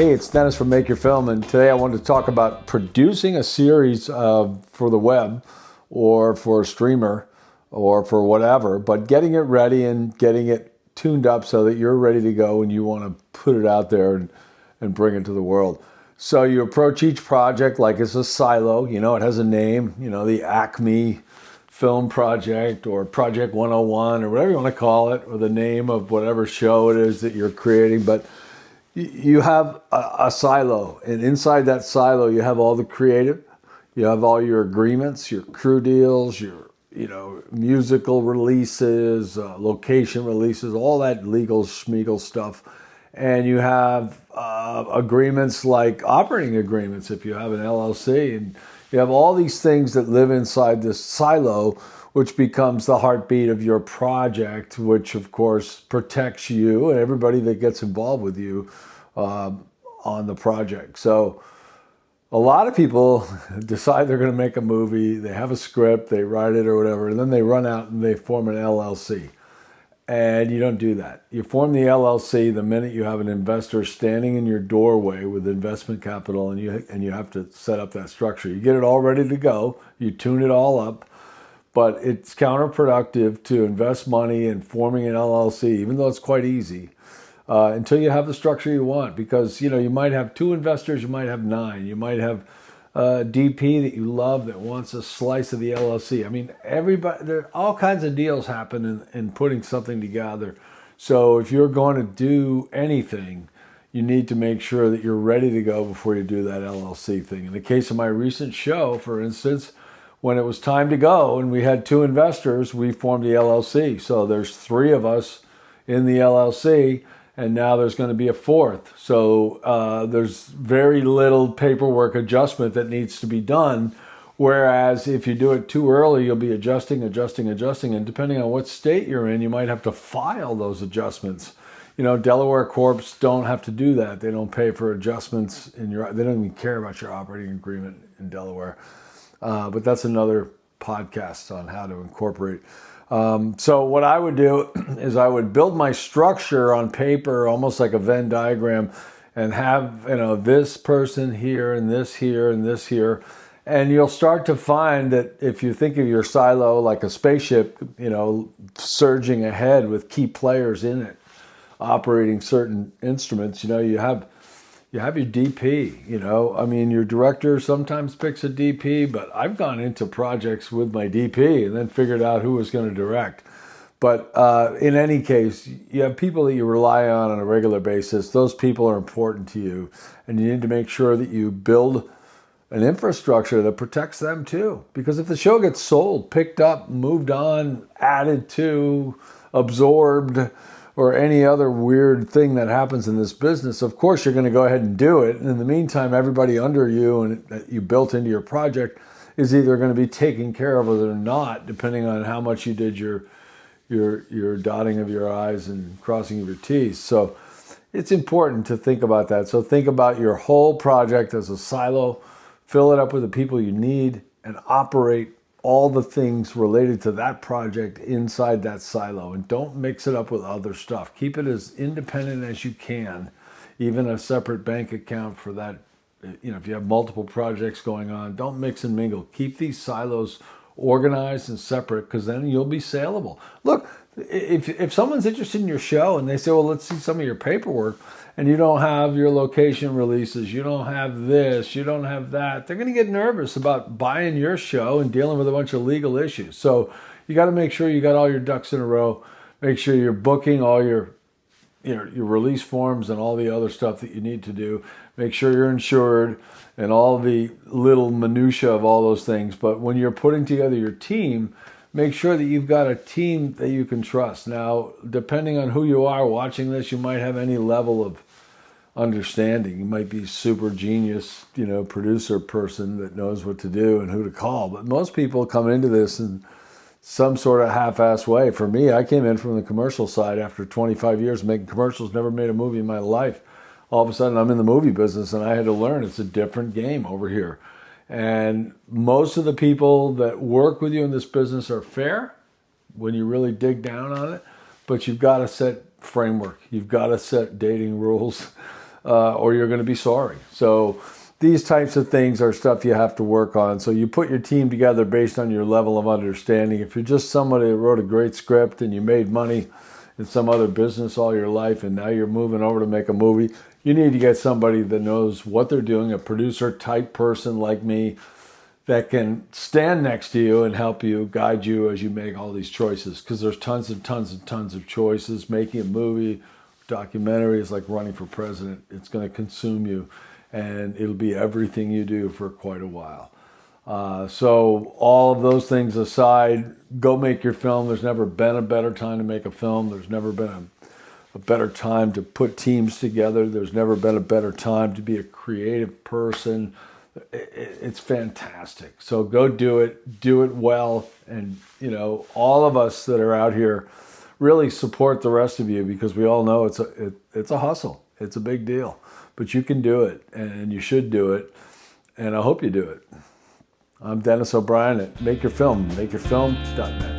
Hey, it's Dennis from Make Your Film, and today I wanted to talk about producing a series for the web or for a streamer or for whatever, but getting it ready and getting it tuned up so that you're ready to go and you want to put it out there and bring it to the world. So you approach each project like it's a silo. You know, it has a name, you know, the Acme Film Project or Project 101 or whatever you want to call it, or the name of whatever show it is that you're creating. But you have a silo, and inside that silo you have all the creative, you have all your agreements, your crew deals, your musical releases, location releases, all that legal schmeagle stuff, and you have agreements like operating agreements if you have an LLC, and you have all these things that live inside this silo, which becomes the heartbeat of your project, which of course protects you and everybody that gets involved with you on the project. So a lot of people decide they're going to make a movie, they have a script, they write it or whatever, and then they run out and they form an LLC. And you don't do that. You form the LLC the minute you have an investor standing in your doorway with investment capital, and you have to set up that structure. You get it all ready to go, you tune it all up, but it's counterproductive to invest money in forming an LLC, even though it's quite easy, until you have the structure you want. Because you might have 2 investors, you might have 9, you might have a DP that you love that wants a slice of the LLC. I mean, there all kinds of deals happen in putting something together. So if you're going to do anything, you need to make sure that you're ready to go before you do that LLC thing. In the case of my recent show, for instance, when it was time to go and we had 2 investors, we formed the LLC. So there's 3 of us in the LLC, and now there's going to be a 4th. So there's very little paperwork adjustment that needs to be done. Whereas if you do it too early, you'll be adjusting. And depending on what state you're in, you might have to file those adjustments. Delaware corps don't have to do that. They don't pay for adjustments they don't even care about your operating agreement in Delaware. But that's another podcast on how to incorporate. So what I would do is I would build my structure on paper, almost like a Venn diagram, and have, this person here and this here and this here. And you'll start to find that if you think of your silo like a spaceship, surging ahead with key players in it, operating certain instruments, you have your DP, your director sometimes picks a DP, but I've gone into projects with my DP and then figured out who was going to direct. But in any case, you have people that you rely on a regular basis. Those people are important to you, and you need to make sure that you build an infrastructure that protects them too. Because if the show gets sold, picked up, moved on, added to, absorbed, or any other weird thing that happens in this business, of course you're going to go ahead and do it. And in the meantime, everybody under you and that you built into your project is either going to be taken care of or not, depending on how much you did your dotting of your I's and crossing of your T's. So it's important to think about that. So think about your whole project as a silo, fill it up with the people you need, and operate all the things related to that project inside that silo, and don't mix it up with other stuff. Keep it as independent as you can, even a separate bank account for that. If you have multiple projects going on, don't mix and mingle. Keep these silos organized and separate, because then you'll be saleable. Look, if someone's interested in your show and they say, well, let's see some of your paperwork, and you don't have your location releases, you don't have this, you don't have that, they're going to get nervous about buying your show and dealing with a bunch of legal issues. So you got to make sure you got all your ducks in a row. Make sure you're booking all your release forms and all the other stuff that you need to do. Make sure you're insured and all the little minutia of all those things. But when you're putting together your team, make sure that you've got a team that you can trust. Now, depending on who you are watching this, you might have any level of understanding. You might be super genius, producer person that knows what to do and who to call. But most people come into this in some sort of half-ass way. For me, I came in from the commercial side after 25 years making commercials, never made a movie in my life. All of a sudden, I'm in the movie business, and I had to learn it's a different game over here. And most of the people that work with you in this business are fair when you really dig down on it, but you've got to set framework. You've got to set dating rules. or you're going to be sorry. So these types of things are stuff you have to work on. So you put your team together based on your level of understanding. If you're just somebody that wrote a great script and you made money in some other business all your life and now you're moving over to make a movie, you need to get somebody that knows what they're doing, a producer type person like me that can stand next to you and help you, guide you as you make all these choices. Because there's tons and tons and tons of choices. Making a movie, documentary is like running for president. It's going to consume you, and it'll be everything you do for quite a while. So all of those things aside, go make your film. There's never been a better time to make a film. There's never been a better time to put teams together. There's never been a better time to be a creative person. It's fantastic. So go do it well. And, you know, all of us that are out here really support the rest of you, because we all know it's a hustle. It's a big deal, but you can do it and you should do it. And I hope you do it. I'm Denis O'Brien at Make Your Film, makeyourfilm.net.